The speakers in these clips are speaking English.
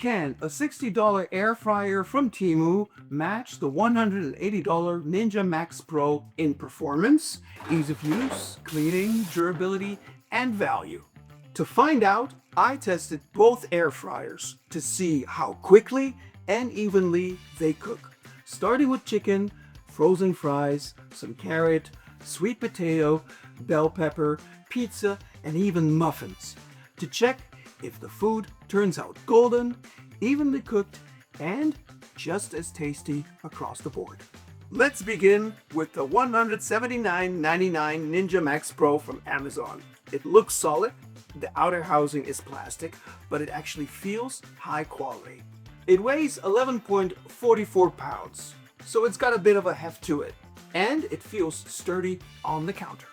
can a $60 air fryer from Temu match the $180 Ninja Max Pro in performance, ease of use, cleaning, durability, and value? To find out, I tested both air fryers to see how quickly and evenly they cook. Starting with chicken, frozen fries, some carrot, sweet potato, bell pepper, pizza, and even muffins. To check if the food turns out golden, evenly cooked, and just as tasty across the board. Let's begin with the $179.99 Ninja Max Pro from Amazon. It looks solid. The outer housing is plastic, but it actually feels high quality. It weighs 11.44 pounds, so it's got a bit of a heft to it, and it feels sturdy on the counter.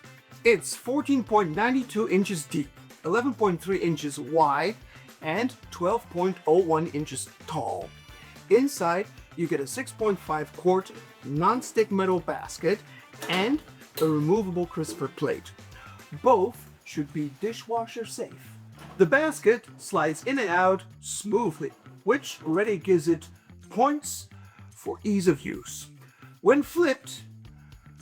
It's 14.92 inches deep, 11.3 inches wide, and 12.01 inches tall. Inside, you get a 6.5 quart non-stick metal basket and a removable crisper plate. Both should be dishwasher safe. The basket slides in and out smoothly, which already gives it points for ease of use. When flipped,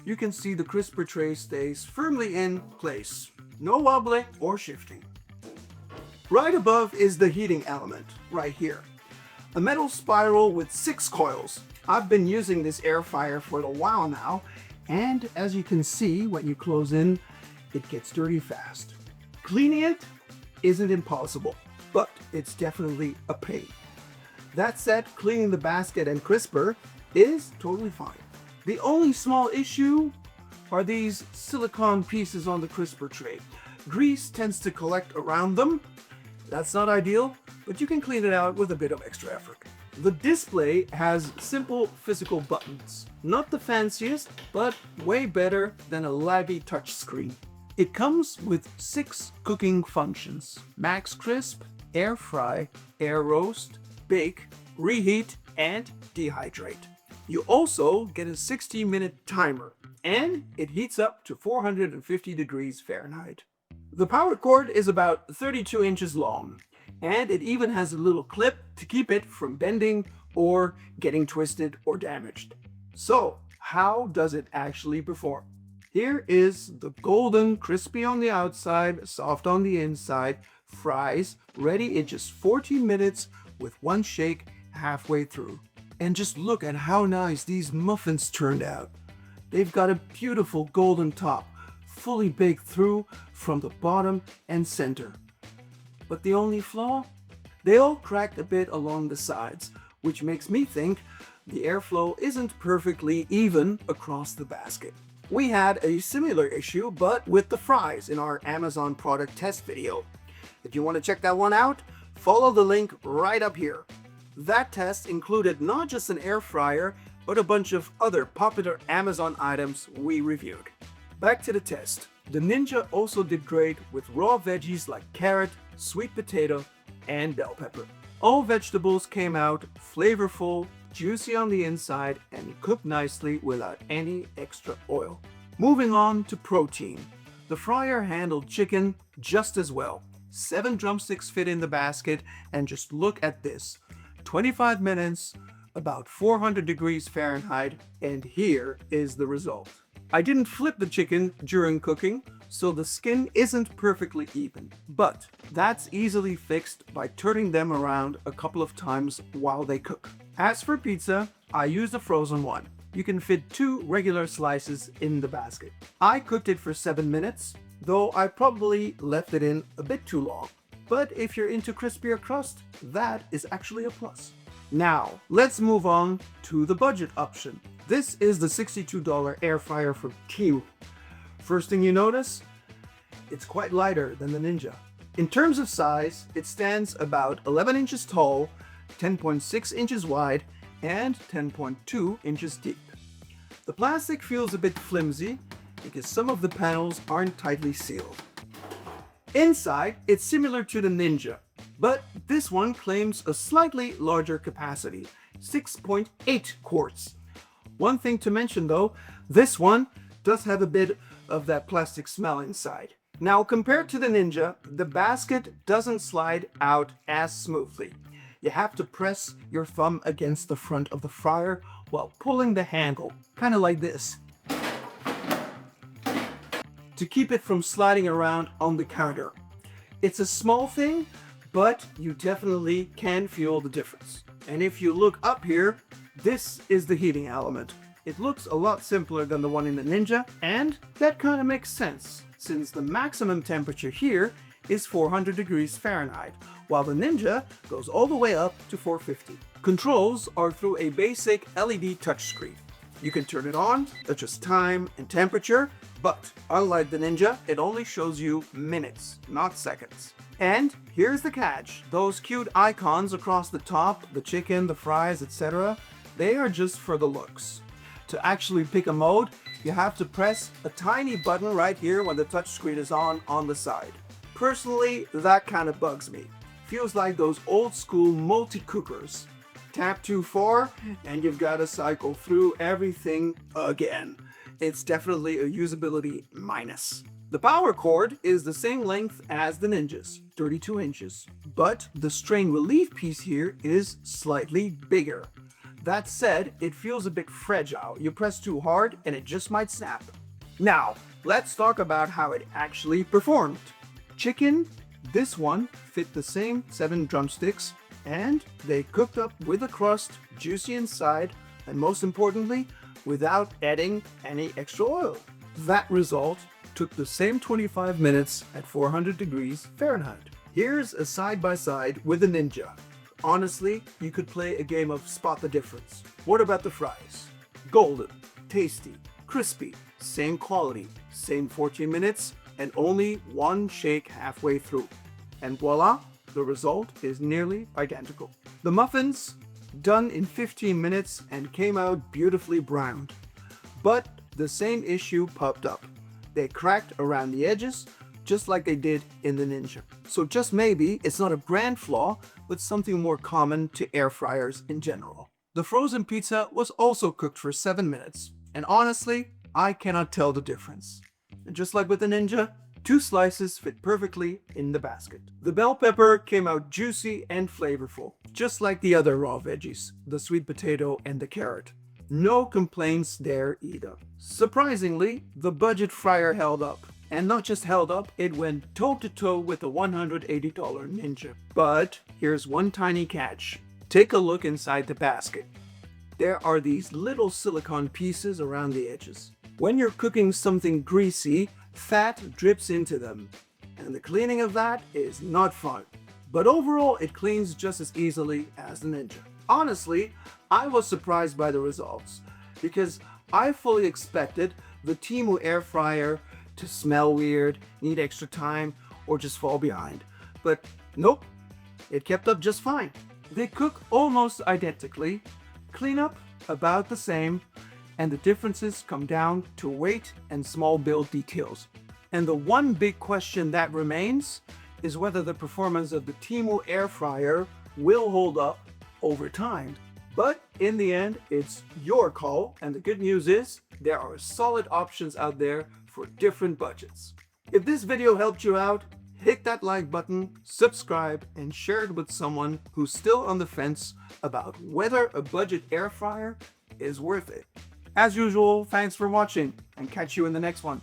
you can see the crisper tray stays firmly in place. No wobbling or shifting. Right above is the heating element, right here. A metal spiral with 6 coils. I've been using this air fryer for a while now, and as you can see when you close in, it gets dirty fast. Cleaning it isn't impossible, but it's definitely a pain. That said, cleaning the basket and crisper is totally fine. The only small issue are these silicone pieces on the crisper tray. Grease tends to collect around them. That's not ideal, but you can clean it out with a bit of extra effort. The display has simple physical buttons. Not the fanciest, but way better than a laggy touchscreen. It comes with 6 cooking functions: max crisp, air fry, air roast, bake, reheat, and dehydrate. You also get a 60-minute timer, and it heats up to 450 degrees Fahrenheit. The power cord is about 32 inches long, and it even has a little clip to keep it from bending or getting twisted or damaged. So, how does it actually perform? Here is the golden, crispy on the outside, soft on the inside, fries ready in just 14 minutes with one shake halfway through. And just look at how nice these muffins turned out. They've got a beautiful golden top, fully baked through from the bottom and center. But the only flaw? They all cracked a bit along the sides, which makes me think the airflow isn't perfectly even across the basket. We had a similar issue, but with the fries in our Amazon product test video. If you want to check that one out, follow the link right up here. That test included not just an air fryer, but a bunch of other popular Amazon items we reviewed. Back to the test. The Ninja also did great with raw veggies like carrot, sweet potato, and bell pepper. All vegetables came out flavorful, juicy on the inside, and cooked nicely without any extra oil. Moving on to protein. The fryer handled chicken just as well. 7 drumsticks fit in the basket, and just look at this. 25 minutes, about 400 degrees Fahrenheit, and here is the result. I didn't flip the chicken during cooking, so the skin isn't perfectly even, but that's easily fixed by turning them around a couple of times while they cook. As for pizza, I used a frozen one. You can fit 2 regular slices in the basket. I cooked it for 7 minutes, though I probably left it in a bit too long. But if you're into crispier crust, that is actually a plus. Now, let's move on to the budget option. This is the $62 air fryer from Temu. First thing you notice, it's quite lighter than the Ninja. In terms of size, it stands about 11 inches tall, 10.6 inches wide, and 10.2 inches deep. The plastic feels a bit flimsy because some of the panels aren't tightly sealed. Inside, it's similar to the Ninja, but this one claims a slightly larger capacity, 6.8 quarts. One thing to mention though, this one does have a bit of that plastic smell inside. Now, compared to the Ninja, the basket doesn't slide out as smoothly. You have to press your thumb against the front of the fryer while pulling the handle, kind of like this, to keep it from sliding around on the counter. It's a small thing, but you definitely can feel the difference. And if you look up here, this is the heating element. It looks a lot simpler than the one in the Ninja, and that kind of makes sense, since the maximum temperature here is 400 degrees Fahrenheit, while the Ninja goes all the way up to 450. Controls are through a basic LED touchscreen. You can turn it on, adjust time and temperature, but unlike the Ninja, it only shows you minutes, not seconds. And here's the catch. Those cute icons across the top, the chicken, the fries, etc., they are just for the looks. To actually pick a mode, you have to press a tiny button right here when the touchscreen is on the side. Personally, that kind of bugs me. Feels like those old school multi-cookers. Tap too far and you've got to cycle through everything again. It's definitely a usability minus. The power cord is the same length as the Ninja's, 32 inches, but the strain relief piece here is slightly bigger. That said, it feels a bit fragile. You press too hard and it just might snap. Now, let's talk about how it actually performed. Chicken, this one fit the same 7 drumsticks, and they cooked up with a crust, juicy inside, and most importantly, without adding any extra oil. That result took the same 25 minutes at 400 degrees Fahrenheit. Here's a side-by-side with the Ninja. Honestly, you could play a game of spot the difference. What about the fries? Golden, tasty, crispy, same quality, same 14 minutes, and only one shake halfway through. And voila, the result is nearly identical. The muffins, done in 15 minutes and came out beautifully browned. But the same issue popped up. They cracked around the edges, just like they did in the Ninja. So just maybe it's not a grand flaw, but something more common to air fryers in general. The frozen pizza was also cooked for 7 minutes, and honestly, I cannot tell the difference. And just like with the Ninja, 2 slices fit perfectly in the basket. The bell pepper came out juicy and flavorful, just like the other raw veggies, the sweet potato and the carrot. No complaints there either. Surprisingly, the budget fryer held up. And not just held up, it went toe-to-toe with the $180 Ninja. But here's one tiny catch. Take a look inside the basket. There are these little silicone pieces around the edges. When you're cooking something greasy, fat drips into them. And the cleaning of that is not fun. But overall, it cleans just as easily as the Ninja. Honestly, I was surprised by the results because I fully expected the Temu air fryer to smell weird, need extra time, or just fall behind. But nope, it kept up just fine. They cook almost identically, clean up about the same, and the differences come down to weight and small build details. And the one big question that remains is whether the performance of the Temu air fryer will hold up over time. But in the end, it's your call, and the good news is there are solid options out there for different budgets. If this video helped you out, hit that like button, subscribe, and share it with someone who's still on the fence about whether a budget air fryer is worth it. As usual, thanks for watching, and catch you in the next one.